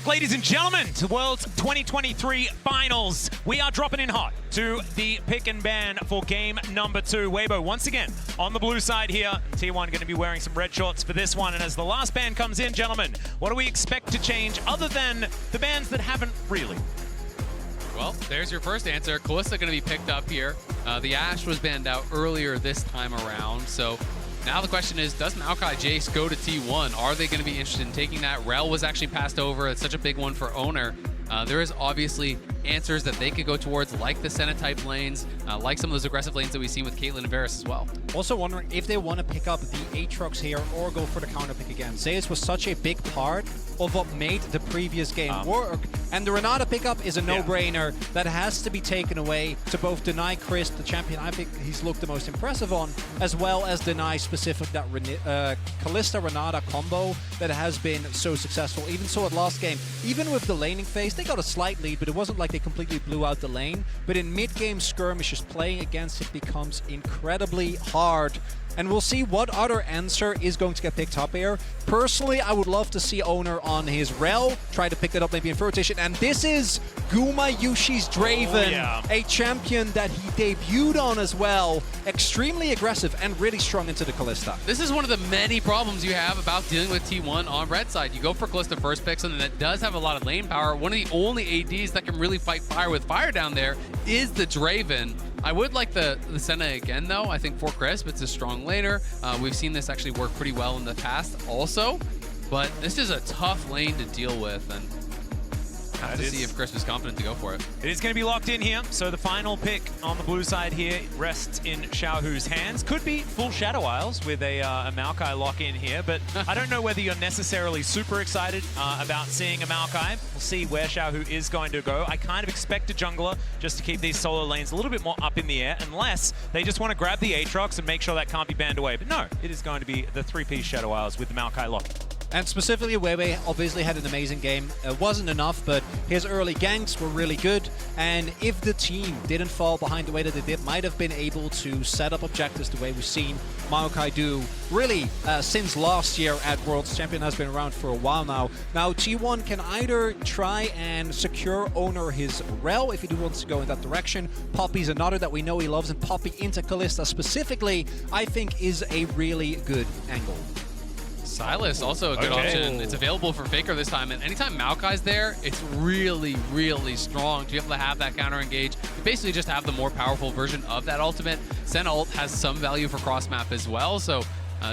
back, ladies and gentlemen, to World's 2023 Finals. We are dropping in hot to the pick and ban for game number 2. Weibo, once again, on the blue side here. T1 going to be wearing some red shorts for this one. And as the last ban comes in, gentlemen, what do we expect to change other than the bans that haven't really? Well, there's your first answer. Kalista going to be picked up here. The Ashe was banned out earlier this time around, so now the question is, does Maokai Jace go to T1? Are they going to be interested in taking that? Rel was actually passed over. It's such a big one for Owner. There is obviously answers that they could go towards, like the Senna type lanes, like some of those aggressive lanes that we've seen with Caitlyn and Varus as well. Also wondering if they want to pick up the Aatrox here or go for the counter pick again. Zeus was such a big part of what made the previous game work, and the Renata pickup is a no-brainer that has to be taken away to both deny Chris, the champion I think he's looked the most impressive on, as well as deny specific that Kalista-Renata combo that has been so successful. Even so at last game, even with the laning phase, they got a slight lead, but it wasn't like they completely blew out the lane. But in mid-game skirmishes, playing against it becomes incredibly hard. And we'll see what other answer is going to get picked up here. Personally, I would love to see Owner on his Rel, try to pick it up maybe in rotation. And this is Gumayusi's Draven, a champion that he debuted on as well. Extremely aggressive and really strong into the Kalista. This is one of the many problems you have about dealing with T1 on red side. You go for Kalista first pick, something that does have a lot of lane power. One of the only ADs that can really fight fire with fire down there is the Draven. I would like the Senna again, though. I think for Crisp, it's a strong laner. We've seen this actually work pretty well in the past also, but this is a tough lane to deal with, and have to see if Crisp is confident to go for it. It is going to be locked in here, so the final pick on the blue side here rests in Xiaohu's hands. Could be full Shadow Isles with a Maokai lock in here, but I don't know whether you're necessarily super excited about seeing a Maokai. We'll see where Xiaohu is going to go. I kind of expect a jungler just to keep these solo lanes a little bit more up in the air, unless they just want to grab the Aatrox and make sure that can't be banned away. But no, it is going to be the 3-piece Shadow Isles with the Maokai lock. And specifically, Weiwei obviously had an amazing game. It wasn't enough, but his early ganks were really good. And if the team didn't fall behind the way that they did, might have been able to set up objectives the way we've seen Maokai do really since last year at Worlds. Champion has been around for a while now. Now, T1 can either try and secure Owner his Rel if he wants to go in that direction. Poppy's another that we know he loves, and Poppy into Kalista specifically, I think, is a really good angle. Sylas, also a good option. It's available for Faker this time, and anytime Maokai's there, it's really, really strong to be able to have that counter engage. You basically just have the more powerful version of that ultimate. Senna ult has some value for cross map as well, so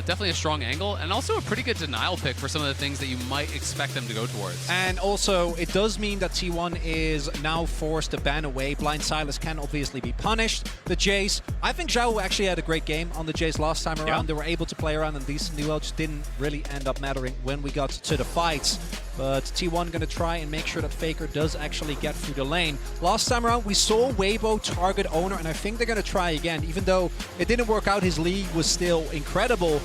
definitely a strong angle, and also a pretty good denial pick for some of the things that you might expect them to go towards. And also, it does mean that T1 is now forced to ban away. Blind Sylas can obviously be punished. The Jace, I think Zhao actually had a great game on the Jace last time around. They were able to play around, and these new just didn't really end up mattering when we got to the fights. But T1 going to try and make sure that Faker does actually get through the lane. Last time around, we saw Weibo target Owner, and I think they're going to try again. Even though it didn't work out, his league was still incredible.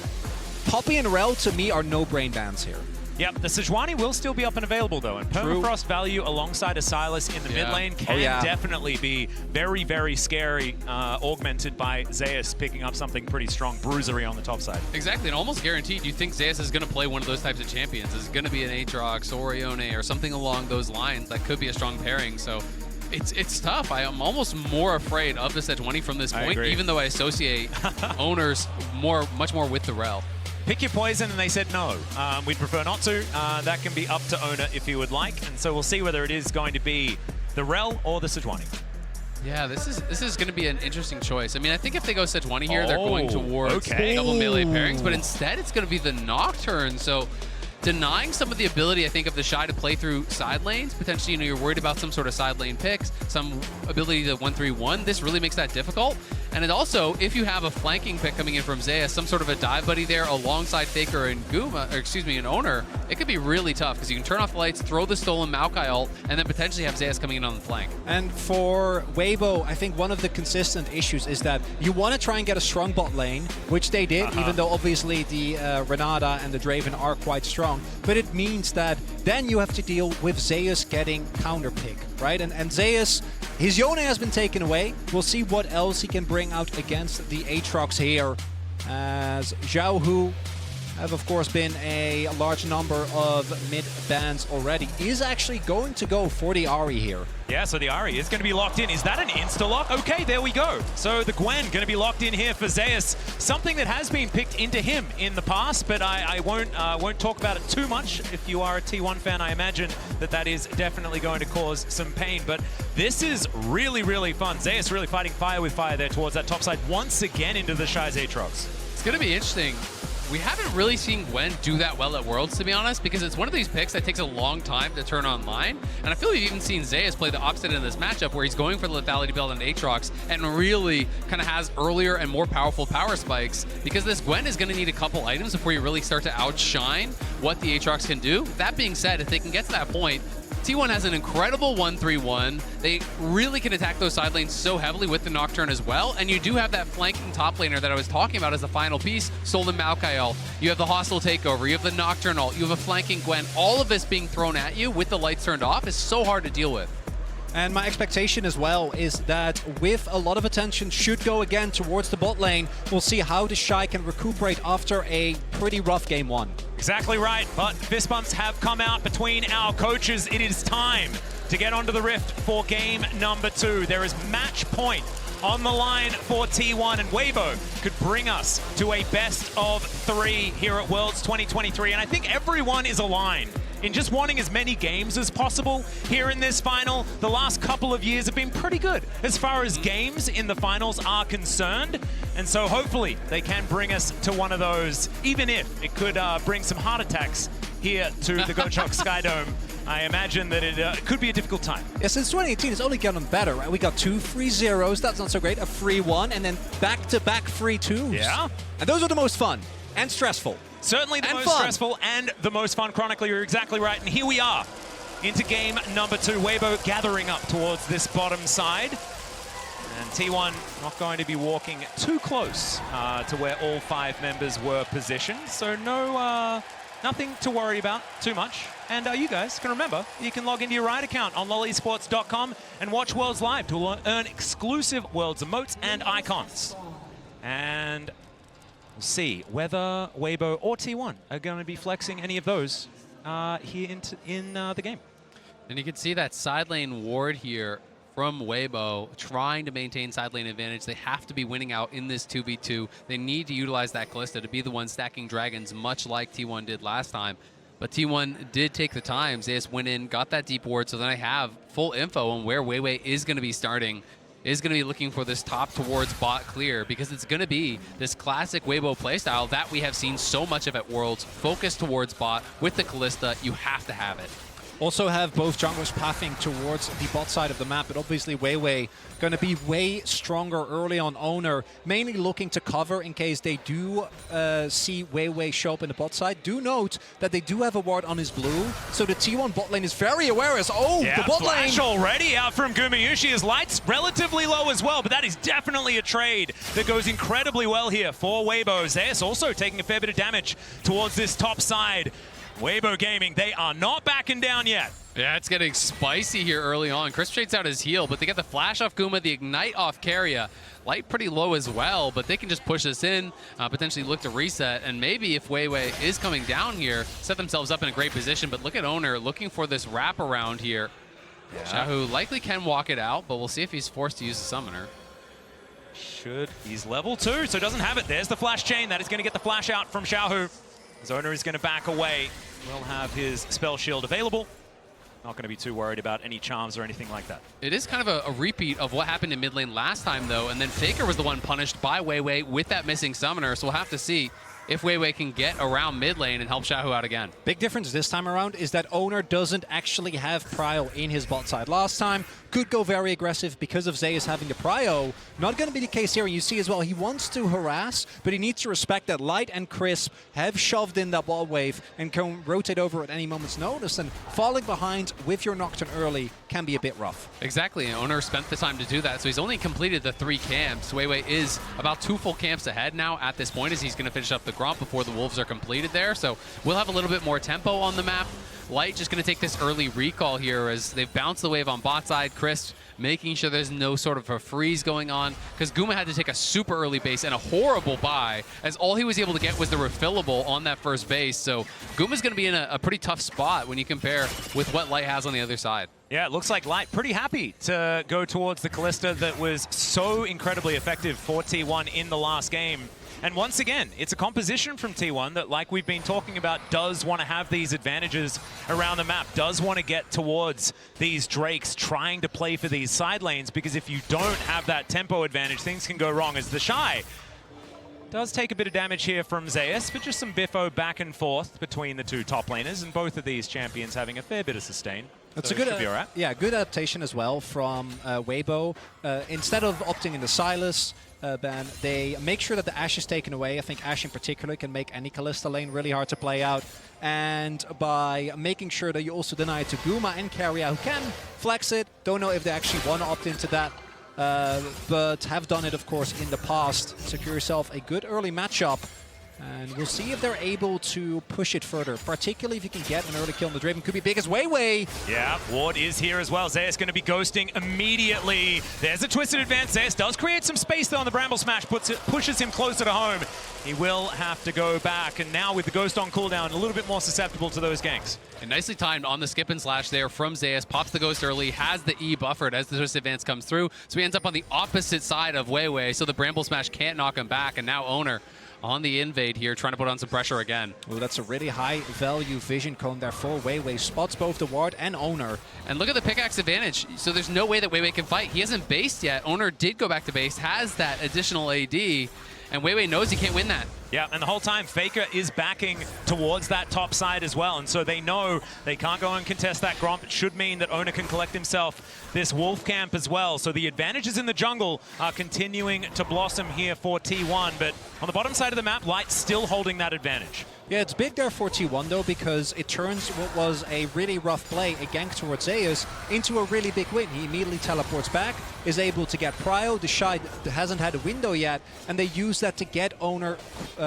Poppy and Rel, to me, are no-brain bans here. Yep, the Sejuani will still be up and available, though, and Permafrost value alongside a Sylas in the mid lane can definitely be very, very scary, augmented by Zeus picking up something pretty strong, bruisery on the top side. Exactly, and almost guaranteed you think Zeus is going to play one of those types of champions. Is going to be an Aatrox or Ione or something along those lines. That could be a strong pairing, so it's tough. I am almost more afraid of the Sejuani from this point, even though I associate Owners much more with the Rel. Pick your poison, and they said no. We'd prefer not to. That can be up to Owner if he would like, and so we'll see whether it is going to be the Rel or the Sejuani. Yeah, this is going to be an interesting choice. I mean, I think if they go Sejuani here, they're going towards double melee pairings, but instead it's going to be the Nocturne. So denying some of the ability, I think, of the Shy to play through side lanes. Potentially, you know, you're worried about some sort of side lane picks, some ability to 1-3-1. This really makes that difficult. And it also, if you have a flanking pick coming in from Zeus, some sort of a dive buddy there alongside Faker and and Owner, it could be really tough because you can turn off the lights, throw the stolen Maokai ult, and then potentially have Zeus coming in on the flank. And for Weibo, I think one of the consistent issues is that you want to try and get a strong bot lane, which they did, even though obviously the Renata and the Draven are quite strong. But it means that then you have to deal with Zeus getting counterpick, right? And Zeus, his Yone has been taken away. We'll see what else he can bring out against the Aatrox here, as Xiaohu have, of course, been a large number of mid bans already, is actually going to go for the Ahri here. Yeah, so the Ahri is going to be locked in. Is that an insta-lock? Okay, there we go. So the Gwen going to be locked in here for Zeus. Something that has been picked into him in the past, but I won't talk about it too much. If you are a T1 fan, I imagine that is definitely going to cause some pain. But this is really, really fun. Zeus really fighting fire with fire there towards that top side once again into the Shy's Aatrox. It's going to be interesting. We haven't really seen Gwen do that well at Worlds, to be honest, because it's one of these picks that takes a long time to turn online. And I feel we've even seen Zeus play the opposite in this matchup, where he's going for the lethality build on Aatrox and really kind of has earlier and more powerful power spikes, because this Gwen is going to need a couple items before you really start to outshine what the Aatrox can do. That being said, if they can get to that point, T1 has an incredible 1-3-1. They really can attack those side lanes so heavily with the Nocturne as well. And you do have that flanking top laner that I was talking about as the final piece. Stolen Maokai ult. You have the hostile takeover. You have the Nocturne ult. You have a flanking Gwen. All of this being thrown at you with the lights turned off is so hard to deal with. And my expectation as well is that with a lot of attention should go again towards the bot lane, we'll see how the Shy can recuperate after a pretty rough game one. Exactly right, but fist bumps have come out between our coaches. It is time to get onto the Rift for game number 2. There is match point on the line for T1, and Weibo could bring us to a best of 3 here at Worlds 2023. And I think everyone is aligned in just wanting as many games as possible here in this final. The last couple of years have been pretty good as far as games in the finals are concerned. And so hopefully they can bring us to one of those, even if it could bring some heart attacks here to the Goshok Skydome. I imagine that it could be a difficult time. Yeah, since 2018, it's only gotten better, right? We got 2 free zeros, that's not so great, a free 1, and then back-to-back free 2s. Yeah. And those are the most fun and stressful. Certainly the most stressful and the most fun. Chronically, you're exactly right. And here we are into game number 2. Weibo gathering up towards this bottom side. And T1 not going to be walking too close to where all 5 members were positioned. So nothing to worry about too much. And you guys can remember, you can log into your Riot account on lolesports.com and watch Worlds live to earn exclusive Worlds emotes and icons. And we'll see whether Weibo or T1 are going to be flexing any of those here in the game. And you can see that side lane ward here from Weibo trying to maintain side lane advantage. They have to be winning out in this 2v2. They need to utilize that Kalista to be the one stacking dragons, much like T1 did last time. But T1 did take the time. Zeus went in, got that deep ward, so then I have full info on where Weiwei is going to be starting. Is going to be looking for this top towards bot clear, because it's going to be this classic Weibo playstyle that we have seen so much of at Worlds. Focus towards bot with the Kalista. You have to have it. Also have both junglers pathing towards the bot side of the map, but obviously Weiwei going to be way stronger early on Owner, mainly looking to cover in case they do see Weiwei show up in the bot side. Do note that they do have a ward on his blue, so the T1 bot lane is very aware as, the bot flash lane already out from Gumayushi. His light's relatively low as well, but that is definitely a trade that goes incredibly well here for Weibo. Zeus also taking a fair bit of damage towards this top side. Weibo Gaming, they are not backing down yet. Yeah, it's getting spicy here early on. Chris trades out his heal, but they get the flash off Guma, the ignite off Keria. Light pretty low as well, but they can just push this in, potentially look to reset, and maybe if Weiwei is coming down here, set themselves up in a great position. But look at Owner looking for this wraparound here. Yeah. Xiaohu likely can walk it out, but we'll see if he's forced to use the summoner. He's level 2, so doesn't have it. There's the flash chain. That is going to get the flash out from Xiaohu. His owner is going to back away. Will have his spell shield available. Not going to be too worried about any charms or anything like that. It is kind of a repeat of what happened in mid lane last time, though, and then Faker was the one punished by Weiwei with that missing summoner, so we'll have to see if Weiwei can get around mid lane and help Xiaohu out again. Big difference this time around is that Owner doesn't actually have Prio in his bot side. Last time, could go very aggressive because of Zeus having the Prio. Not going to be the case here, and you see as well, he wants to harass, but he needs to respect that Light and Crisp have shoved in that ball wave and can rotate over at any moment's notice, and falling behind with your Nocturne early can be a bit rough. Exactly, and Owner spent the time to do that, so he's only completed the 3 camps. Weiwei is about 2 full camps ahead now at this point, as he's going to finish up the Gromp before the Wolves are completed there, so we'll have a little bit more tempo on the map. Light just going to take this early recall here as they've bounced the wave on bot side. Chris making sure there's no sort of a freeze going on, because Guma had to take a super early base and a horrible buy, as all he was able to get was the refillable on that first base. So Guma's going to be in a pretty tough spot when you compare with what Light has on the other side. Yeah, it looks like Light pretty happy to go towards the Callista that was so incredibly effective for T1 in the last game. And once again, it's a composition from T1 that, like we've been talking about, does want to have these advantages around the map, does want to get towards these Drakes, trying to play for these side lanes, because if you don't have that tempo advantage, things can go wrong. As the Shy does take a bit of damage here from Zeus, but just some biffo back and forth between the two top laners, and both of these champions having a fair bit of sustain. That's so a good, should be all right. Yeah, good adaptation as well from Weibo. Instead of opting in the Sylas ban, they make sure that the Ashe is taken away. I think Ashe in particular can make any Callista lane really hard to play out. And by making sure that you also deny it to Guma and Carrier, who can flex it. Don't know if they actually want to opt into that, but have done it, of course, in the past. Secure yourself a good early matchup. And we'll see if they're able to push it further, particularly if you can get an early kill on the Draven. Could be big as Weiwei. Yeah, Ward is here as well. Zeus going to be ghosting immediately. There's a twisted advance. Zeus does create some space though on the Bramble Smash, pushes him closer to home. He will have to go back, and now with the Ghost on cooldown, a little bit more susceptible to those ganks. And nicely timed on the skip and slash there from Zeus. Pops the Ghost early, has the E buffered as the twist advance comes through. So he ends up on the opposite side of Weiwei, so the Bramble Smash can't knock him back, and now Owner on the invade here, trying to put on some pressure again. Oh, that's a really high value vision cone there for Weiwei. Spots both the ward and Owner. And look at the pickaxe advantage. So there's no way that Weiwei can fight. He hasn't based yet. Owner did go back to base, has that additional AD, and Weiwei knows he can't win that. Yeah, and the whole time, Faker is backing towards that top side as well, and so they know they can't go and contest that Gromp. It should mean that Owner can collect himself this Wolf Camp as well. So the advantages in the jungle are continuing to blossom here for T1, but on the bottom side of the map, Light's still holding that advantage. Yeah, it's big there for T1 though, because it turns what was a really rough play, a gank towards Zeus, into a really big win. He immediately teleports back, is able to get Prio. The Shy hasn't had a window yet, and they use that to get Owner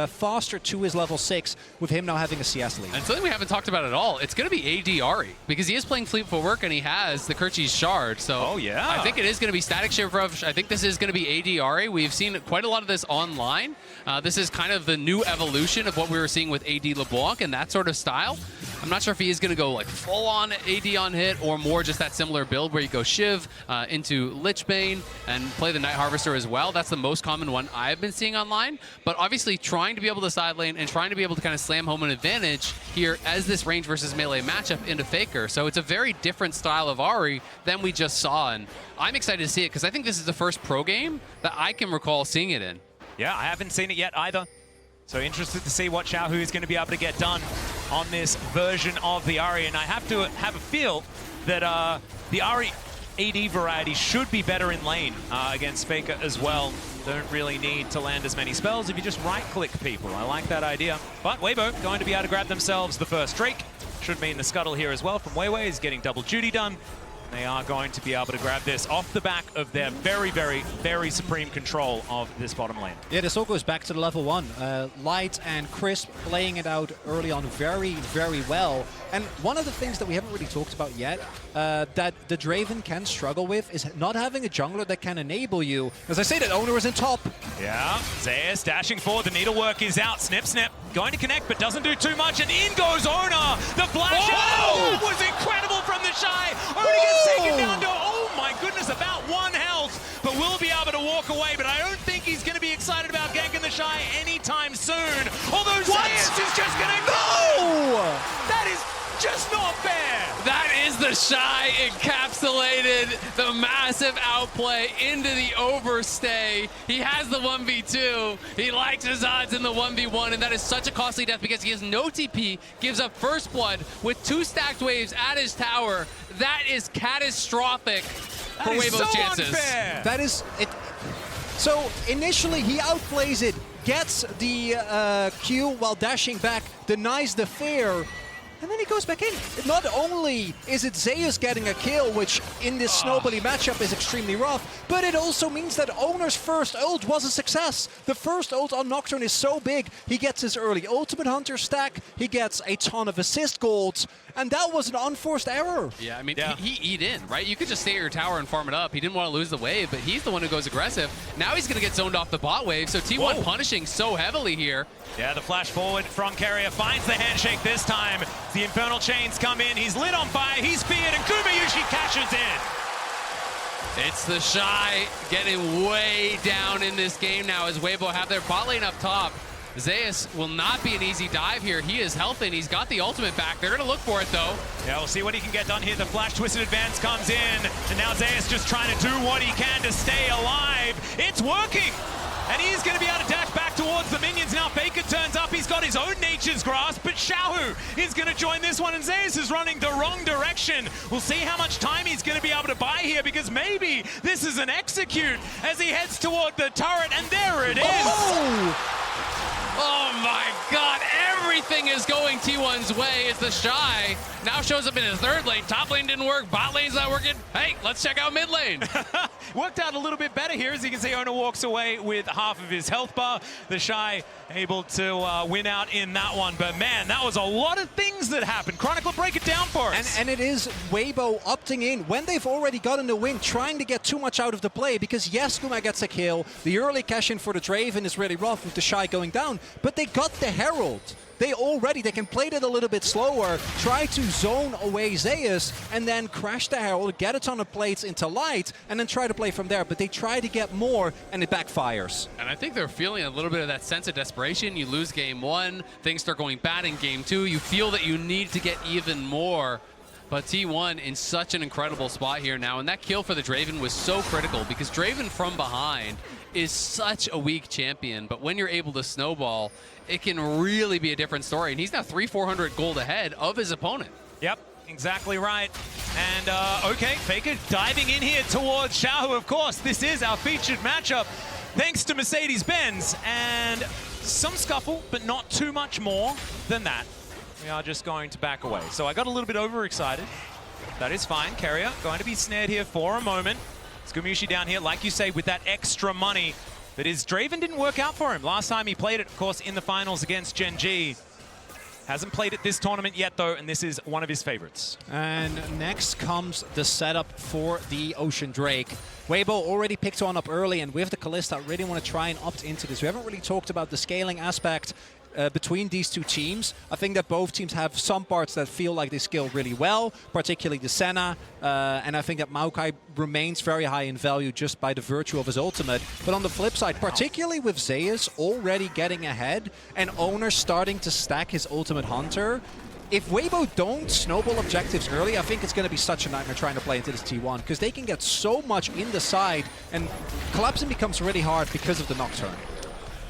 faster to his level 6, with him now having a CS lead. And something we haven't talked about at all, it's going to be AD Ahri, because he is playing Fleet Footwork and he has the Kerchi's Shard. So oh, yeah. I think it is going to be Static Shiver. I think this is going to be AD Ahri. We've seen quite a lot of this online. This is kind of the new evolution of what we were seeing with AD LeBlanc and that sort of style. I'm not sure if he is going to go like full on AD on hit, or more just that similar build where you go Shiv into Lichbane and play the Night Harvester as well. That's the most common one I've been seeing online. But obviously trying to be able to side lane and trying to be able to kind of slam home an advantage here as this range versus melee matchup into Faker. So it's a very different style of Ahri than we just saw, and I'm excited to see it because I think this is the first pro game that I can recall seeing it in. Yeah, I haven't seen it yet either. So interested to see what Xiaohu is going to be able to get done on this version of the Ahri. And I have to have a feel that the Ahri AD variety should be better in lane against Faker as well. Don't really need to land as many spells if you just right-click people. I like that idea. But Weibo going to be able to grab themselves the first Drake. Should mean the scuttle here as well from Weiwei is getting double duty done. They are going to be able to grab this off the back of their very, very, very supreme control of this bottom lane. Yeah, this all goes back to the level 1. Light and Crisp playing it out early on very, very well. And one of the things that we haven't really talked about yet that the Draven can struggle with is not having a jungler that can enable you. As I say, that Owner is in top. Yeah, Zeus dashing forward. The needlework is out. Snip, snip. Going to connect, but doesn't do too much. And in goes Owner. The flash out was incredible from the Shy. Owner gets taken down to, oh my goodness, about 1 health. But will be able to walk away. But I don't think he's going to be excited about ganking the Shy anytime soon. Although Zeus is just going to go. That is just not fair. That is the Shy encapsulated, the massive outplay into the overstay. He has the 1v2. He likes his odds in the 1v1, and that is such a costly death because he has no TP, gives up first blood with 2 stacked waves at his tower. That is catastrophic for Weibo's chances. Unfair. That is it. So initially he outplays it, gets the Q while dashing back, denies the fair. And then he goes back in. Not only is it Zeus getting a kill, which in this snowbally matchup is extremely rough, but it also means that Owner's first ult was a success. The first ult on Nocturne is so big. He gets his early Ultimate Hunter stack, he gets a ton of assist golds, and that was an unforced error. Yeah, I mean, he eat in, right? You could just stay at your tower and farm it up. He didn't want to lose the wave, but he's the one who goes aggressive. Now he's going to get zoned off the bot wave, so T1 punishing so heavily here. Yeah, the flash forward from Carrier finds the handshake this time. The Infernal Chains come in, he's lit on fire, he's speared, and Gumayushi cashes in. It's the Shy getting way down in this game now as Weibo have their bot lane up top. Zeus will not be an easy dive here. He is healthy and he's got the ultimate back. They're going to look for it though. Yeah, we'll see what he can get done here. The flash twisted advance comes in, and now Zeus just trying to do what he can to stay alive. It's working! And he's going to be able to dash back towards the minions. Now Faker turns up. He's got his own Nature's Grasp, but Xiaohu is going to join this one, and Zeus is running the wrong direction. We'll see how much time he's going to be able to buy here, because maybe this is an execute as he heads toward the turret, and there it is. Oh my god, everything is going T1's way. It's the Shy. Now shows up in his third lane. Top lane didn't work, bot lane's not working. Hey, let's check out mid lane. Worked out a little bit better here. As you can see, Owner walks away with half of his health bar. The Shy able to win out in that one. But man, that was a lot of things that happened. Chronicler, break it down for us. And it is Weibo opting in when they've already gotten the win, trying to get too much out of the play, because yes, Guma gets a kill. The early cash in for the Draven is really rough with the Shy going down, but they got the Herald. They can play it a little bit slower, try to zone away Zeus, and then crash the Herald, get a ton of plates into light, and then try to play from there. But they try to get more, and it backfires. And I think they're feeling a little bit of that sense of desperation. You lose game one, things start going bad in game two. You feel that you need to get even more. But T1 in such an incredible spot here now, and that kill for the Draven was so critical, because Draven from behind is such a weak champion, but when you're able to snowball, it can really be a different story. And he's now 300-400 gold ahead of his opponent. Yep, exactly right. And okay, Faker diving in here towards Xiaohu, of course. This is our featured matchup, thanks to Mercedes-Benz. And some scuffle, but not too much more than that. We are just going to back away. So I got a little bit overexcited. That is fine. Carrier going to be snared here for a moment. It's Gumayushi down here, like you say, with that extra money. That his Draven didn't work out for him. Last time he played it, of course, in the finals against Gen G. Hasn't played it this tournament yet, though, and this is one of his favorites. And next comes the setup for the Ocean Drake. Weibo already picked one up early, and with the Kalista, I really want to try and opt into this. We haven't really talked about the scaling aspect between these two teams. I think that both teams have some parts that feel like they scale really well, particularly the Senna, and I think that Maokai remains very high in value just by the virtue of his ultimate. But on the flip side, particularly with Zeus already getting ahead and Owner starting to stack his Ultimate Hunter, if Weibo don't snowball objectives early, I think it's going to be such a nightmare trying to play into this T1, because they can get so much in the side, and collapsing becomes really hard because of the Nocturne.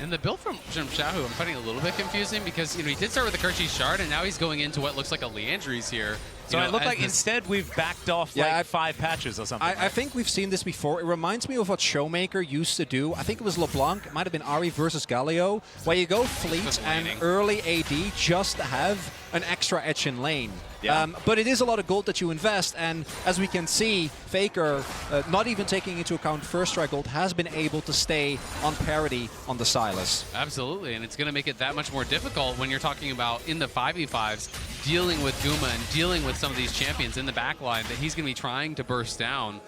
And the build from Xiaohu, I'm finding a little bit confusing, because he did start with the Kerchi's Shard, and now he's going into what looks like a Leandry's here. So it looked like instead we've backed off like 5 patches or something. I think we've seen this before. It reminds me of what Showmaker used to do. I think it was LeBlanc. It might have been Ari versus Galio, where you go fleet and early AD just to have an extra edge in lane. Yeah. But it is a lot of gold that you invest, and as we can see, Faker, not even taking into account first strike gold, has been able to stay on parity on the Sylas. Absolutely, and it's going to make it that much more difficult when you're talking about in the 5v5s, dealing with Guma and dealing with some of these champions in the backline that he's going to be trying to burst down.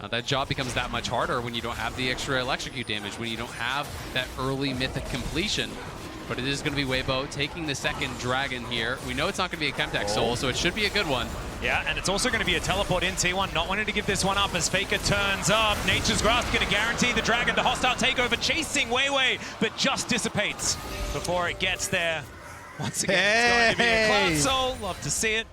That job becomes that much harder when you don't have the extra electrocute damage, when you don't have that early mythic completion. But it is going to be Weibo taking the second dragon here. We know it's not going to be a Chemtech Soul, so it should be a good one. Yeah, and it's also going to be a teleport in T1, not wanting to give this one up as Faker turns up. Nature's Grasp going to guarantee the dragon. The hostile takeover chasing Weiwei, but just dissipates before it gets there. Once again, it's going to be a Cloud Soul. Love to see it.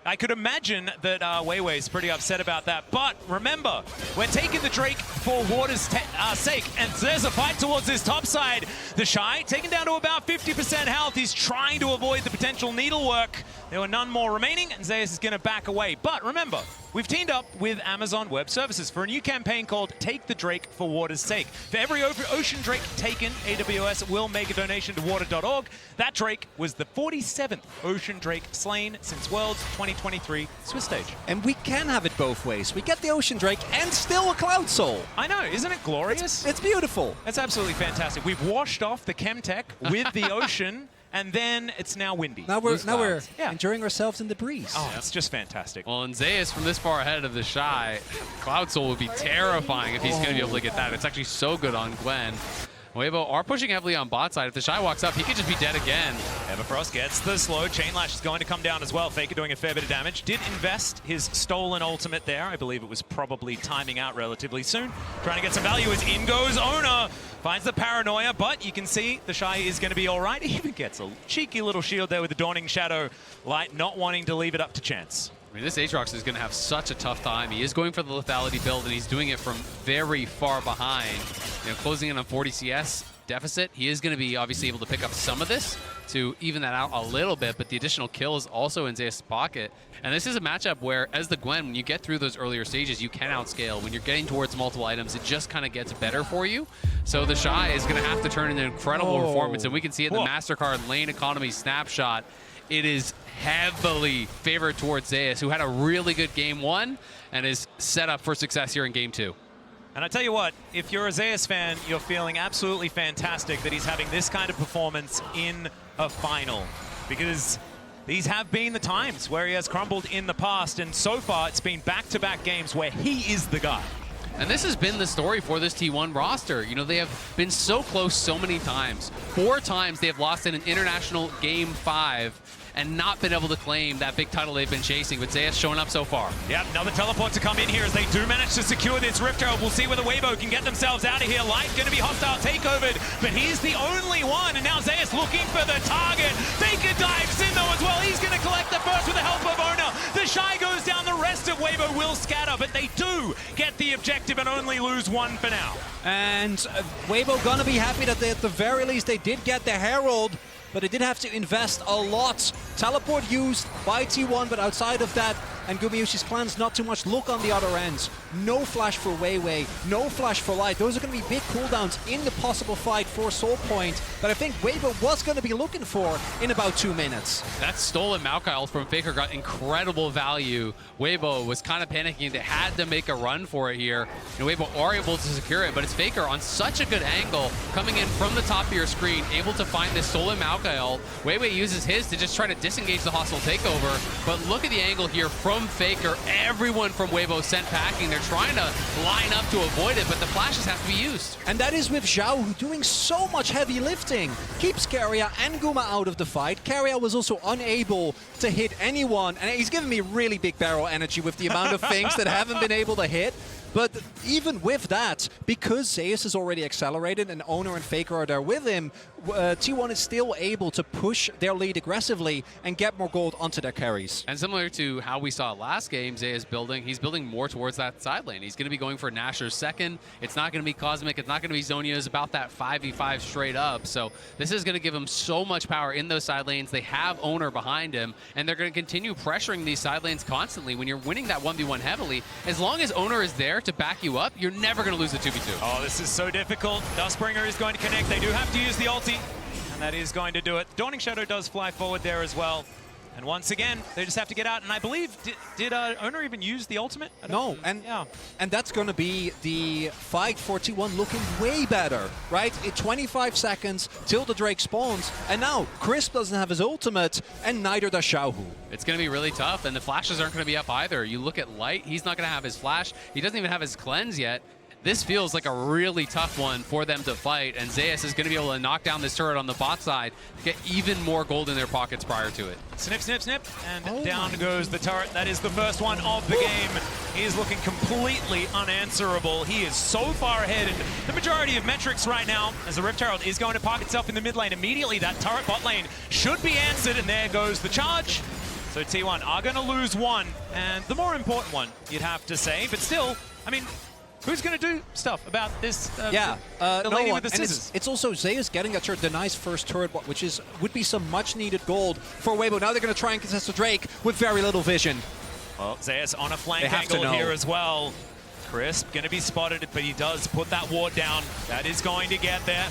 I could imagine that Weiwei's pretty upset about that. But remember, we're taking the Drake for Water's sake. And there's a fight towards this top side. The Shy taken down to about 50% health. He's trying to avoid the potential needlework. There were none more remaining, and Zeus is going to back away. But remember, we've teamed up with Amazon Web Services for a new campaign called Take the Drake for Water's Sake. For every ocean drake taken, AWS will make a donation to water.org. That drake was the 47th ocean drake slain since Worlds 2023 Swiss stage. And we can have it both ways. We get the ocean drake and still a cloud soul. I know, isn't it glorious? It's beautiful. It's absolutely fantastic. We've washed off the Chemtech with the ocean. And then it's now windy. Now we're yeah. enjoying ourselves in the breeze. Oh, it's just fantastic. Well, and Zeus from this far ahead of the Shy, Cloud Soul would be terrifying if he's going to be able to get that. It's actually so good on Gwen. Weibo are pushing heavily on bot side. If the Shy walks up, he could just be dead again. Everfrost gets the slow. Chainlash is going to come down as well. Faker doing a fair bit of damage. Did invest his stolen ultimate there. I believe it was probably timing out relatively soon. Trying to get some value as in goes Owner. Finds the paranoia, but you can see the Shy is going to be all right. He even gets a cheeky little shield there with the Dawning Shadow Light, not wanting to leave it up to chance. I mean, this Aatrox is going to have such a tough time. He is going for the lethality build, and he's doing it from very far behind. You know, closing in on 40 CS deficit. He is going to be obviously able to pick up some of this to even that out a little bit, but the additional kill is also in Zeus' pocket. And this is a matchup where, as the Gwen, when you get through those earlier stages, you can outscale. When you're getting towards multiple items, it just kind of gets better for you. So the Shy is going to have to turn in an incredible performance, and we can see it in the MasterCard lane economy snapshot. It is heavily favored towards Zeus, who had a really good game one and is set up for success here in game two. And I tell you what, if you're a Zeus fan, you're feeling absolutely fantastic that he's having this kind of performance in a final. Because these have been the times where he has crumbled in the past, and so far it's been back-to-back games where he is the guy. And this has been the story for this T1 roster. You know, they have been so close so many times. 4 times they have lost in an international game 5 and not been able to claim that big title they've been chasing, but Zeus showing up so far. Yep, another teleport to come in here as they do manage to secure this Rift Herald. We'll see whether Weibo can get themselves out of here. Light going to be hostile takeovered, but he's the only one, and now Zeus looking for the target. Faker dives in though as well. He's going to collect the first with the help of Owner. The Shy goes down, the rest of Weibo will scatter, but they do get the objective and only lose 1 for now. And Weibo gonna be happy that they, at the very least they did get the Herald, but they did have to invest a lot. Teleport used by T1, but outside of that, and Gumayusi's plans not too much look on the other ends. No flash for Weiwei, no flash for Light. Those are going to be big cooldowns in the possible fight for Soul Point that I think Weibo was going to be looking for in about 2 minutes. That stolen Maokai from Faker got incredible value. Weibo was kind of panicking. They had to make a run for it here. And Weibo are able to secure it, but it's Faker on such a good angle, coming in from the top of your screen, able to find this stolen Maokai. Weiwei uses his to just try to disengage the hostile takeover, but look at the angle here from Faker. Everyone from Weibo sent packing. They're trying to line up to avoid it, but the flashes have to be used. And that is with Zhao, who doing so much heavy lifting. Keeps Keria and Guma out of the fight. Keria was also unable to hit anyone, and he's giving me really big barrel energy with the amount of things that haven't been able to hit. But even with that, because Zeus is already accelerated and Owner and Faker are there with him, T1 is still able to push their lead aggressively and get more gold onto their carries. And similar to how we saw last game, Zay is building, he's building more towards that side lane. He's going to be going for Nasher's second. It's not going to be Cosmic. It's not going to be Zonia. It's about that 5v5 straight up. So this is going to give him so much power in those side lanes. They have Owner behind him, and they're going to continue pressuring these side lanes constantly. When you're winning that 1v1 heavily, as long as Owner is there to back you up, you're never going to lose the 2v2. Oh, this is so difficult. Dustbringer is going to connect. They do have to use the ulti, and that is going to do it. Dawning Shadow does fly forward there as well. And once again, they just have to get out. And I believe, did Owner even use the ultimate? No, and that's going to be the fight for T1 looking way better, right? 25 seconds till the Drake spawns, and now Crisp doesn't have his ultimate, and neither does Xiaohu. It's going to be really tough, and the flashes aren't going to be up either. You look at Light, he's not going to have his flash. He doesn't even have his cleanse yet. This feels like a really tough one for them to fight, and Zeus is going to be able to knock down this turret on the bot side to get even more gold in their pockets prior to it. Snip, snip, snip, and down goes the turret. That is the first one of the game. He is looking completely unanswerable. He is so far ahead in the majority of metrics right now, as the Rift Herald is going to park itself in the mid lane. Immediately, that turret bot lane should be answered, and there goes the charge. So T1 are going to lose one, and the more important one, you'd have to say, but still, I mean, Who's going to do stuff about this? The the lady one. with the And scissors. it's also Zeus getting that turret, the nice first turret, which would be some much-needed gold for Weibo. Now they're going to try and contest the Drake with very little vision. Well, Zeus on a flank They have to angle know. here as well. Crisp going to be spotted, but he does put that ward down. That is going to get there.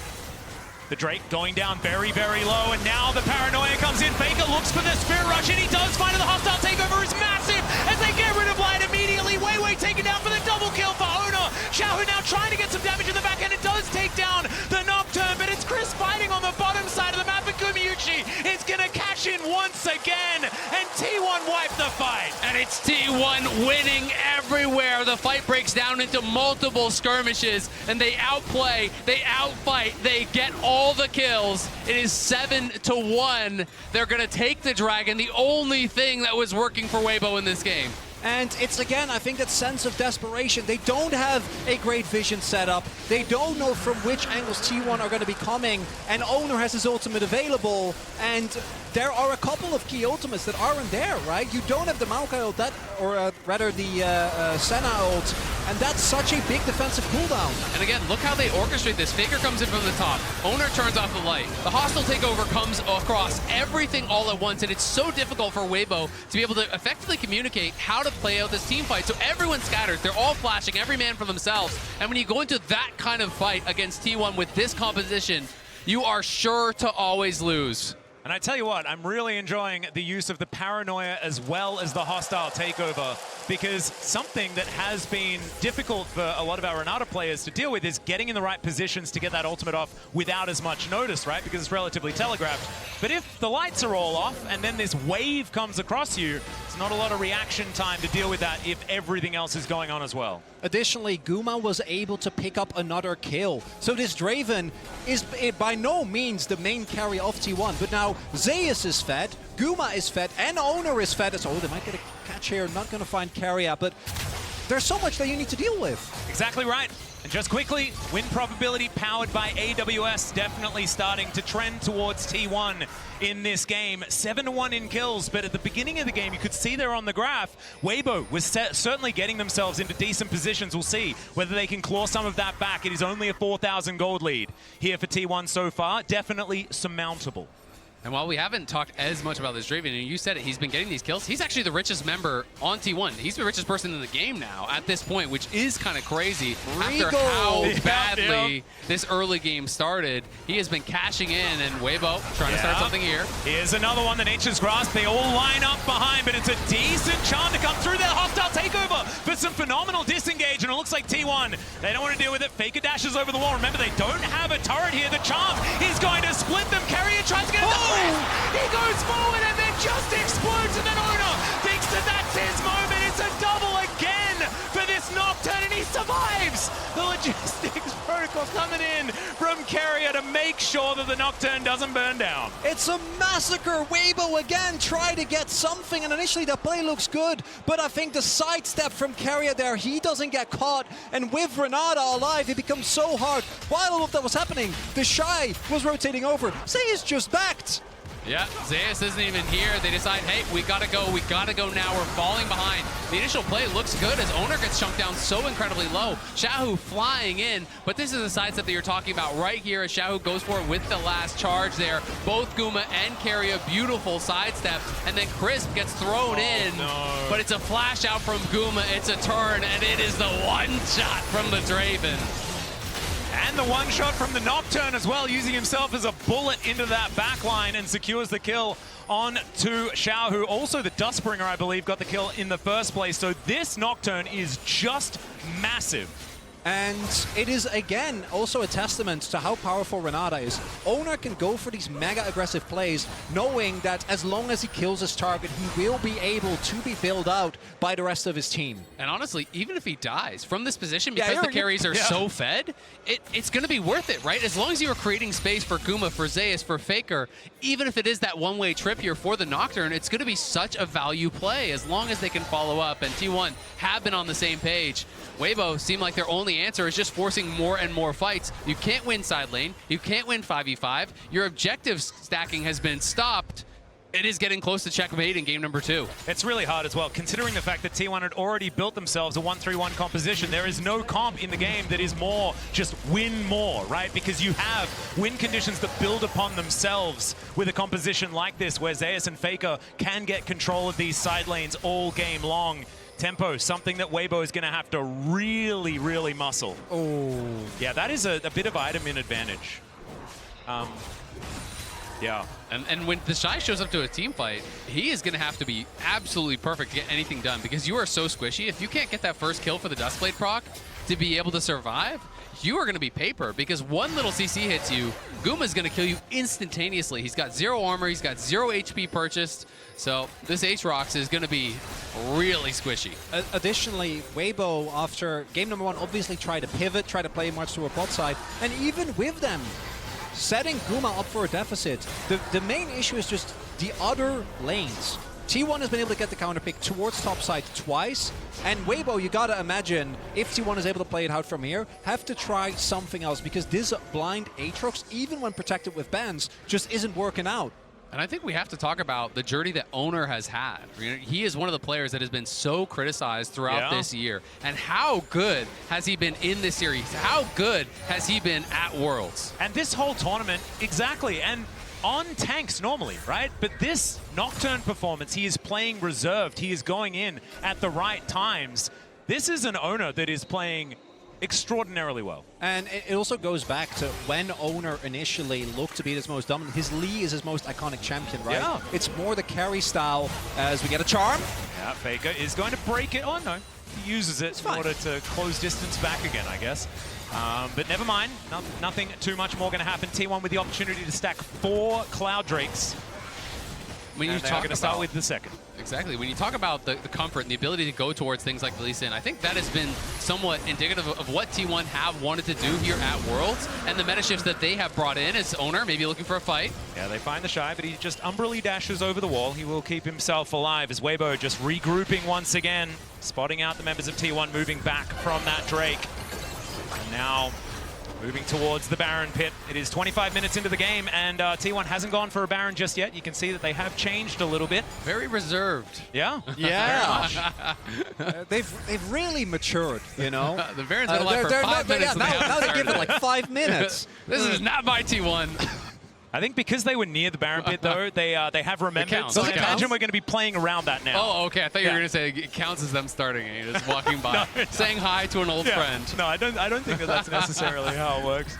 The Drake going down very, very low, and now the paranoia comes in. Faker looks for the Spirit Rush, and he does find it. The hostile takeover is massive as they get rid of Light immediately. Weiwei taken down for the double kill for Owner. Xiaohu now trying to get some damage in the back end. It does take down the Nocturne, but it's Chris fighting on the bottom side of the map, and Gumayuchi is going to cash in once again, and T1 wipe the fight. And it's T1 winning everywhere. The fight breaks down into multiple skirmishes, and they outplay, they outfight, they get all the kills. It is 7-1. They're going to take the Dragon, the only thing that was working for Weibo in this game. And it's, again, I think that sense of desperation. They don't have a great vision set up. They don't know from which angles T1 are going to be coming. And Owner has his ultimate available. And there are a couple of key ultimates that aren't there, right? You don't have the Maokai ult, rather the Senna ult. And that's such a big defensive cooldown. And again, look how they orchestrate this. Faker comes in from the top. Owner turns off the light. The hostile takeover comes across everything all at once. And it's so difficult for Weibo to be able to effectively communicate how to play out this team fight. So everyone scatters. They're all flashing, every man for themselves. And when you go into that kind of fight against T1 with this composition, you are sure to always lose. And I tell you what, I'm really enjoying the use of the paranoia as well as the hostile takeover, because something that has been difficult for a lot of our Renata players to deal with is getting in the right positions to get that ultimate off without as much notice, right? Because it's relatively telegraphed. But if the lights are all off and then this wave comes across you, it's not a lot of reaction time to deal with that if everything else is going on as well. Additionally, Guma was able to pick up another kill. So this Draven is by no means the main carry of T1, but now Zeus is fed, Guma is fed, and Owner is fed. So they might get a catch here, not going to find carry-out, but there's so much that you need to deal with. Exactly right. And just quickly, win probability powered by AWS definitely starting to trend towards T1 in this game. 7-1 in kills, but at the beginning of the game, you could see there on the graph, Weibo was certainly getting themselves into decent positions. We'll see whether they can claw some of that back. It is only a 4,000 gold lead here for T1 so far. Definitely surmountable. And while we haven't talked as much about this Draven, and you said it, he's been getting these kills. He's actually the richest member on T1. He's the richest person in the game now at this point, which is kind of crazy. After how badly this early game started, he has been cashing in, and Weibo trying to start something here. Here's another one, the Nature's Grasp. They all line up behind, but it's a decent charm to come through there. Hostile takeover for some phenomenal disengage, and it looks like T1, they don't want to deal with it. Faker dashes over the wall. Remember, they don't have a turret here. The charm is going to split them. Carrier tries to get it. He goes forward and then just explodes, and then Owner thinks that that's his moment. It's a double again for this Nocturne, and he survives. The logistics protocol coming in from Carrier to make sure that the Nocturne doesn't burn down. It's a massacre. Weibo again try to get something, and initially the play looks good, but I think the sidestep from Carrier there, he doesn't get caught, and with Renata alive, it becomes so hard. While all of that was happening, the Shy was rotating over. Zeus just backed. Yeah, Zeus isn't even here. They decide, hey, we gotta go now. We're falling behind. The initial play looks good as Owner gets chunked down so incredibly low. Xiaohu flying in, but this is the sidestep that you're talking about right here as Xiaohu goes for it with the last charge there. Both Guma and Carrier, beautiful sidestep, and then Crisp gets thrown in, but it's a flash out from Guma, it's a turn, and it is the one shot from the Draven. And the one shot from the Nocturne as well, using himself as a bullet into that backline and secures the kill on to Xiaohu. Also the Dustbringer, I believe, got the kill in the first place. So this Nocturne is just massive. And it is, again, also a testament to how powerful Renata is. Owner can go for these mega aggressive plays, knowing that as long as he kills his target, he will be able to be bailed out by the rest of his team. And honestly, even if he dies from this position, because the carries are so fed, it's going to be worth it, right? As long as you are creating space for Guma, for Zeus, for Faker, even if it is that one-way trip here for the Nocturne, it's going to be such a value play as long as they can follow up. And T1 have been on the same page. Weibo seem like their only answer is just forcing more and more fights. You can't win side lane. You can't win 5v5. Your objective stacking has been stopped. It is getting close to checkmate in game number 2. It's really hard as well, considering the fact that T1 had already built themselves a 1-3-1 composition. There is no comp in the game that is more just win more, right? Because you have win conditions that build upon themselves with a composition like this, where Zeus and Faker can get control of these side lanes all game long. Tempo, something that Weibo is going to have to really, really muscle. Oh. Yeah, that is a bit of item in advantage. Yeah. And when the Shy shows up to a team fight, he is going to have to be absolutely perfect to get anything done, because you are so squishy. If you can't get that first kill for the Dustblade proc to be able to survive, you are going to be paper, because one little CC hits you, Guma's going to kill you instantaneously. He's got 0 armor, he's got 0 HP purchased, so this Aatrox is going to be really squishy. Additionally, Weibo, after game number 1, obviously tried to pivot, tried to play much to a bot side, and even with them setting Guma up for a deficit, the main issue is just the other lanes. T1 has been able to get the counter pick towards top side twice, and Weibo, you gotta imagine, if T1 is able to play it out from here, have to try something else, because this blind Aatrox, even when protected with bans, just isn't working out. And I think we have to talk about the journey that Owner has had. You know, he is one of the players that has been so criticized throughout this year. And how good has he been in this series? How good has he been at Worlds? And this whole tournament, exactly. And on tanks normally, right? But this Nocturne performance, he is playing reserved. He is going in at the right times. This is an Owner that is playing extraordinarily well. And it also goes back to when Owner initially looked to be his most dominant. His Lee is his most iconic champion, right? Yeah. It's more the carry style as we get a charm. Yeah, Faker is going to break it. Oh, no. He uses it in order to close distance back again, I guess. But never mind. Nothing too much more going to happen. T1 with the opportunity to stack 4 Cloud Drakes. When you and they're going to start with the second. Exactly. When you talk about the comfort and the ability to go towards things like the Lee Sin, I think that has been somewhat indicative of what T1 have wanted to do here at Worlds, and the meta shifts that they have brought in as Owner, maybe looking for a fight. Yeah, they find the Shy, but he just umbrally dashes over the wall. He will keep himself alive as Weibo just regrouping once again, spotting out the members of T1 moving back from that Drake. And now moving towards the Baron pit. It is 25 minutes into the game, and T1 hasn't gone for a Baron just yet. You can see that they have changed a little bit. Very reserved. Yeah. Yeah. They've really matured, you know. The Baron's been alive for 5 minutes. Now they give it like 5 minutes. This is not my T1. I think because they were near the Baron pit, though, they have remembered. So I imagine we're going to be playing around that now. Oh, okay. I thought you were going to say it counts as them starting and you're just walking by, saying hi to an old friend. No, I don't think that's necessarily how it works.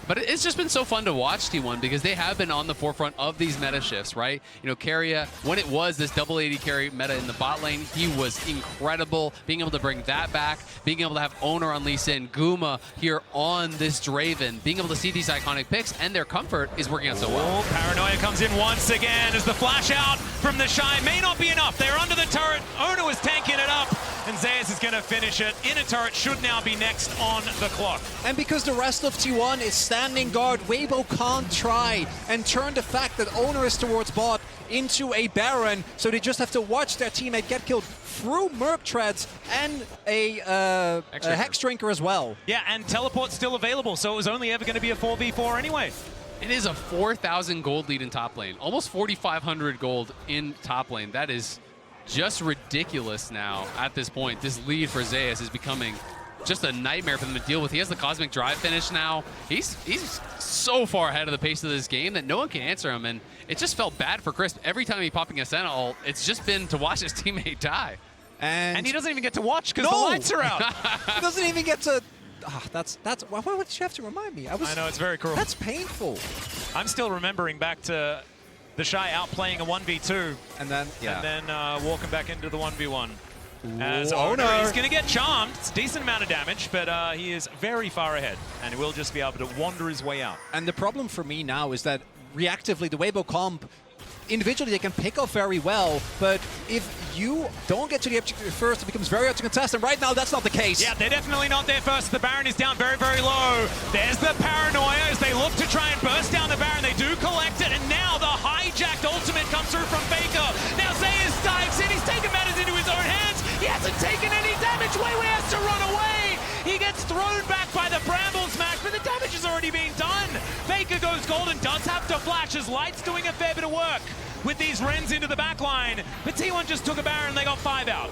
But it's just been so fun to watch T1 because they have been on the forefront of these meta shifts, right? You know, Keria, when it was this double AD carry meta in the bot lane, he was incredible. Being able to bring that back, being able to have Owner on Lee Sin, Guma here on this Draven, being able to see these iconic picks and their comfort is working out so well. Paranoia comes in once again as the flash out from the Shy may not be enough. They're under the turret. Owner was tanking it up, and Zeus is going to finish it. Inner turret should now be next on the clock. And because the rest of T1 is standing guard, Weibo can't try and turn the fact that Owner is towards bot into a Baron, so they just have to watch their teammate get killed through Merc Treads and a Hex Drinker as well. Yeah, and Teleport's still available, so it was only ever going to be a 4v4 anyway. It is a 4,000 gold lead in top lane, almost 4,500 gold in top lane. That is just ridiculous now at this point. This lead for Zeus is becoming just a nightmare for them to deal with. He has the Cosmic Drive finish now. He's so far ahead of the pace of this game that no one can answer him, and it just felt bad for Crisp. Every time he's popping a Sentinel, it's just been to watch his teammate die. And he doesn't even get to watch because the lights are out. He doesn't even get to... that's why would you have to remind me? I know, it's very cruel. That's painful. I'm still remembering back to the Shy outplaying a 1v2. And then, walking back into the 1v1. As no. He's going to get charmed. It's a decent amount of damage, but he is very far ahead, and he will just be able to wander his way out. And the problem for me now is that reactively, the Weibo comp, individually they can pick up very well, but if you don't get to the objective first, it becomes very hard to contest, and right now that's not the case. Yeah, they're definitely not there first. The Baron is down very, very low. There's the Paranoia as they look to try and burst down the Baron. They do collect it, and now the hijacked ultimate comes through from Faker. Now Zeus dives in. He's taken matters into his own hands. He hasn't taken any damage. Weiwei has to run away. He gets thrown back by the Bramble Smash, but the damage has already been done. Faker goes gold and does have to flash as Light's doing a fair bit of work. with these Rens into the back line. But T1 just took a Baron and they got 5 out.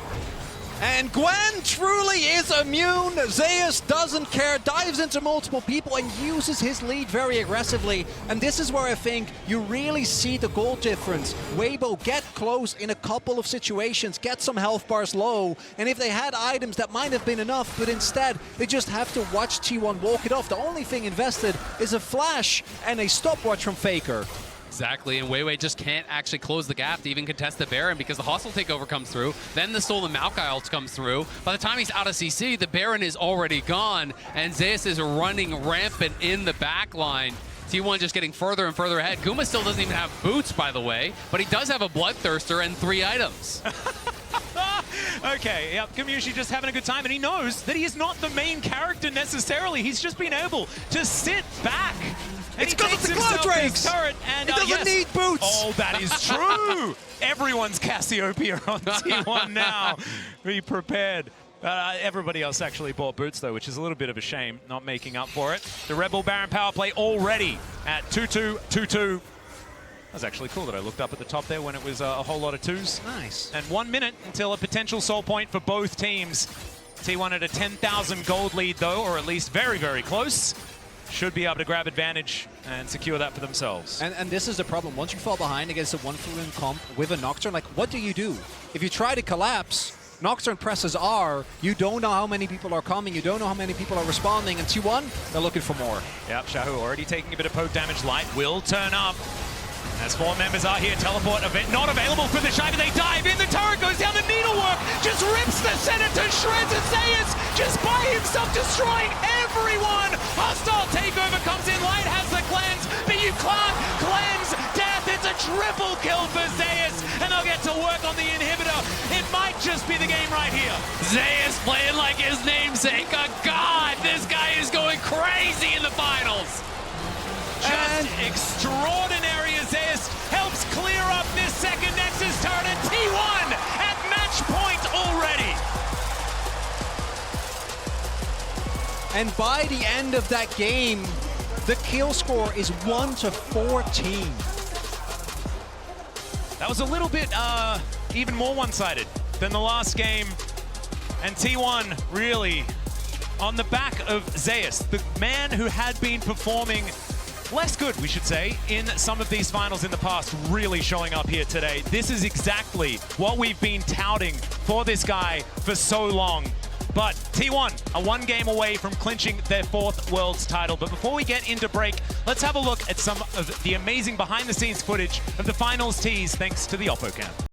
And Gwen truly is immune. Zeus doesn't care, dives into multiple people and uses his lead very aggressively. And this is where I think you really see the goal difference. Weibo get close in a couple of situations, get some health bars low, and if they had items that might have been enough, but instead they just have to watch T1 walk it off. The only thing invested is a flash and a stopwatch from Faker. Exactly, and Weiwei just can't actually close the gap to even contest the Baron because the hostile takeover comes through, then the stolen Maokai ult comes through. By the time he's out of CC, the Baron is already gone, and Zeus is running rampant in the back line. T1 just getting further and further ahead. Guma still doesn't even have boots, by the way, but he does have a Bloodthirster and 3 items. Okay, yep, Kamushi just having a good time, and he knows that he is not the main character necessarily. He's just been able to sit back. And it's because of the Cloud Drakes! And, he doesn't need boots! Oh, that is true! Everyone's Cassiopeia on T1 now. Be prepared. Everybody else actually bought boots, though, which is a little bit of a shame, not making up for it. The Rebel Baron power play already at 2-2, 2-2. That was actually cool that I looked up at the top there when it was a whole lot of 2s. Nice. And 1 minute until a potential soul point for both teams. T1 at a 10,000 gold lead, though, or at least very, very close. Should be able to grab advantage and secure that for themselves. And this is the problem. Once you fall behind against a 1-for-1 comp with a Nocturne, like, what do you do? If you try to collapse, Nocturne presses R, you don't know how many people are coming, you don't know how many people are responding, and T1, they're looking for more. Yep, Shahu already taking a bit of poke damage. Light will turn up. As 4 members are here, teleport event not available for the Shy, but they dive in, the turret goes down, the needlework just rips the center to shreds, and Zeus just by himself destroying everyone! Hostile takeover comes in, Light has the cleanse, but you can't cleanse death, it's a triple kill for Zeus, and they'll get to work on the inhibitor. It might just be the game right here. Zeus playing like his namesake, a god! This guy is going crazy in the finals! Just extraordinary as Zeus helps clear up this second Nexus turret, and T1 at match point already. And by the end of that game, the kill score is 1-14. That was a little bit even more one-sided than the last game. And T1 really on the back of Zeus, the man who had been performing less good, we should say, in some of these finals in the past, really showing up here today. This is exactly what we've been touting for this guy for so long. But T1 are 1 game away from clinching their 4th Worlds title. But before we get into break, let's have a look at some of the amazing behind-the-scenes footage of the finals tease thanks to the OppoCam.